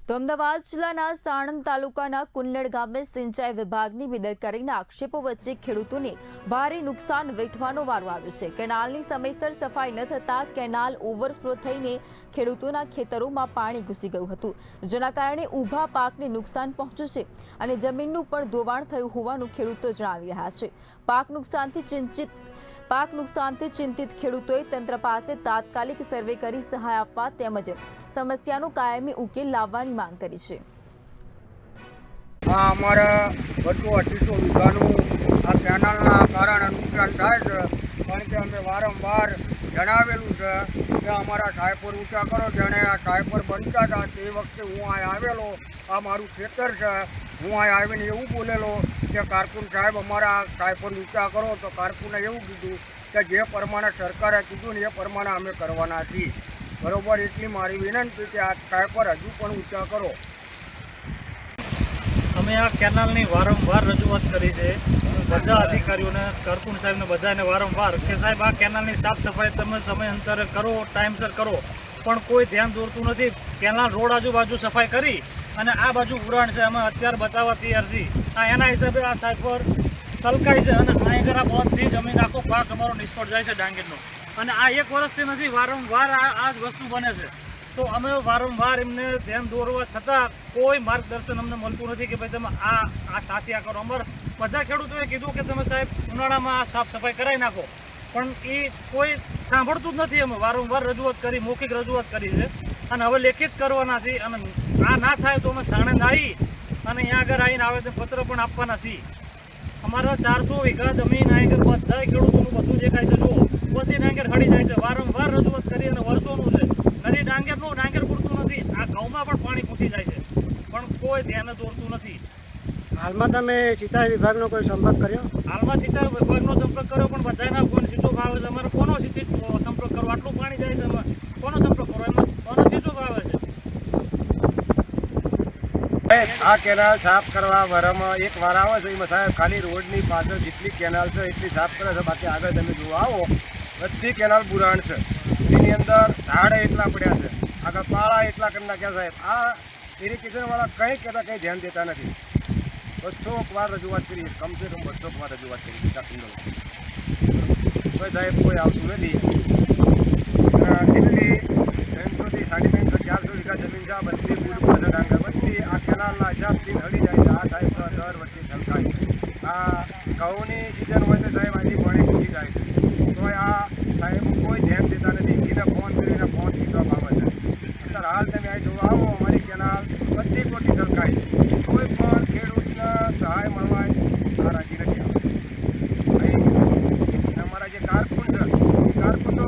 તો અમદાવાદ જિલ્લાના સાણંદ તાલુકાના કુંડળ ગામે સિંચાઈ વિભાગની બેદરકારીના આક્ષેપો વચ્ચે ખેડૂતોને ભારે નુકસાન વેઠવાનો વારો આવ્યો છે। કેનાલની સમયસર સફાઈ ન થતા કેનાલ ઓવરફ્લો થઈને ખેડૂતોના ખેતરોમાં પાણી ઘૂસી ગયું હતું, જેના કારણે ઊભા પાકને નુકસાન પહોંચ્યું છે અને જમીનનું પણ ધોવાણ થયું હોવાનું ખેડૂતો જણાવી રહ્યા છે। પાક નુકસાનથી ચિંતિત ખેડૂતોએ તંત્ર પાસે તાત્કાલિક સર્વે કરી સહાય આપવા તેમજ સમસ્યાનો કાયમી ઉકેલ લાવવાની માંગ કરી છે। અમારા બધું 2800 વીઘાનું આ કેનાલના કારણે નુકસાન થાય છે, કારણ કે અમે વારંવાર જણાવેલું છે કે અમારા સાયપર ઊંચા કરો। જેણે આ સાયપર બનતા હતા તે વખતે હું અહીં આવેલો, આ મારું ખેતર છે, હું અહીં આવીને એવું બોલેલો કે કારકુન સાહેબ અમારા સાયપર ઊંચા કરો। તો કારકુને એવું કીધું કે જે પ્રમાણે સરકારે કીધું ને એ પ્રમાણે અમે કરવાના છીએ, બરોબર। એટલી મારી વિનંતી કે આ સાયપર હજુ પણ ઊંચા કરો। અમે આ કેનાલની વારંવાર રજૂઆત કરી છે બધા અધિકારીઓને, કારકુન સાહેબને બધાને વારંવાર કે સાહેબ આ કેનાલની સાફ સફાઈ તમે સમયાંતરે કરો, ટાઈમસર કરો, પણ કોઈ ધ્યાન દોરતું નથી। કેનાલ રોડ આજુબાજુ સફાઈ કરી અને આ બાજુ ઉડાણ છે, અમે અત્યારે બતાવવા તૈયાર છીએ। આ એના હિસાબે આ સાયપર તલકાઈ છે અને અહીં આ બધી જમીન આખો પાક અમારો નિષ્ફળ જાય છે ડાંગરનો। અને આ એક વર્ષથી નથી, વારંવાર આ જ વસ્તુ બને છે। તો અમે વારંવાર એમને ધ્યાન દોરવા છતાં કોઈ માર્ગદર્શન અમને મળતું નથી કે ભાઈ તમે આ તાત્યા કરો। અમારા બધા ખેડૂતોએ કીધું કે તમે સાહેબ ઉનાળામાં આ સાફ સફાઈ કરાવી નાખો, પણ એ કોઈ સાંભળતું જ નથી। અમે વારંવાર રજૂઆત કરી, મૌખિક રજૂઆત કરી છે અને હવે લેખિત કરવાના છીએ। અને આ ના થાય તો અમે સાણંદ આવી અને અહીંયા આગળ આવીને આવેદનપત્ર પણ આપવાના છીએ। અમારા 400 વીઘા જમીન આગળ બધા ખેડૂતોનું બધું દેખાય છે, જુઓ બધી ડાંગર હળી જાય છે। વારંવાર રજૂઆત કરી અને વર્ષોનું છે, નદી ડાંગર પૂરતું નથી, આ ઘઉંમાં પણ પાણી ઘૂસી જાય છે, પણ કોઈ ધ્યાન દોરતું નથી। હાલમાં તમે સિંચાઈ વિભાગનો કોઈ સંપર્ક કર્યો? હાલમાં સિંચાઈ વિભાગનો સંપર્ક કર્યો, પણ બધાના ફોન સ્વિચ ઓફ આવે છે। અમારે કોનો સંપર્ક કરવો? આટલું પાણી જાય છે, એમાં કોનો સંપર્ક કરવો? એમાં કોનો સ્વિચ ઓફ આવે છે? આ કેનાલ સાફ કરવા વારમાં એક વાર આવે છે, એમાં સાહેબ ખાલી રોડની પાછળ જેટલી કેનાલ છે એટલી સાફ કરે છે, બાકી આગળ તમે જોવા આવો બધી કેનાલ બુરાણ છે। એની અંદર ઝાડ એટલા પડ્યા છે, આગળ પાળા એટલા કરી નાખ્યા સાહેબ। આ ઇરિગેશનવાળા કંઈ કહેતા કંઈ ધ્યાન દેતા નથી। 200 વાર રજૂઆત કરી, કમસે કમ 200 વાર રજૂઆત કરી કોઈ સાહેબ કોઈ આવતું નથી। કેટલી 300 થી 350 400 વીઘા જમીન છે, બધી બુડબુડ છે ડાંગર, બધી આ કેનાલના હિસાબથી હળી જાય છે। આ સાહેબ દર વર્ષે છલકાય, આ ઘઉંની સિઝન હોય તો સાહેબ આથી પાણી ઘૂસી જાય છે, તો આ સાહેબ કોઈ ધ્યાન દેતા નથી। એને ફોન કરીને ફોન સીધો આવે છે। અત્યારે હાલ તમે અહીં જોવા આવો, અમારી કેનાલ બધી ખોટી છલકાય છે, કોઈ પણ ખેડૂતને સહાય મળવા આ રાજી નથી આવતી। અમારા જે કારકુન છે, એ કારકુન તો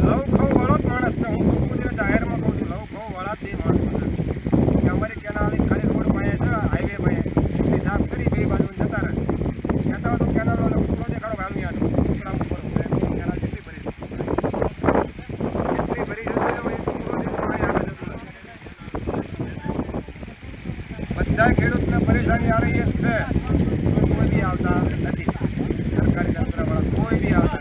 લવ ખવ વાળો જ માણસ છે। હું શું કહું છું, જાહેરમાં કહું છું, લવ ખવ વાળા જ બે માણસો છે કે અમારી કેનાલ ખાલી રોડ પાસે છે, હાઈવે પાસે એટલી સાફ કરી બે બાજુ જતા રહે। કહેતા હોય તો કેનાલ ઉપરો દેખાડો હાલ નહીં આવતો, ઉપરા ઉપર કેનાલ જેટલી ભરી છે, બધા ખેડૂતને પરેશાની આ રહી જ છે, કોઈ બી આવતા નથી, સરકારી તંત્રવાળા કોઈ બી આવતા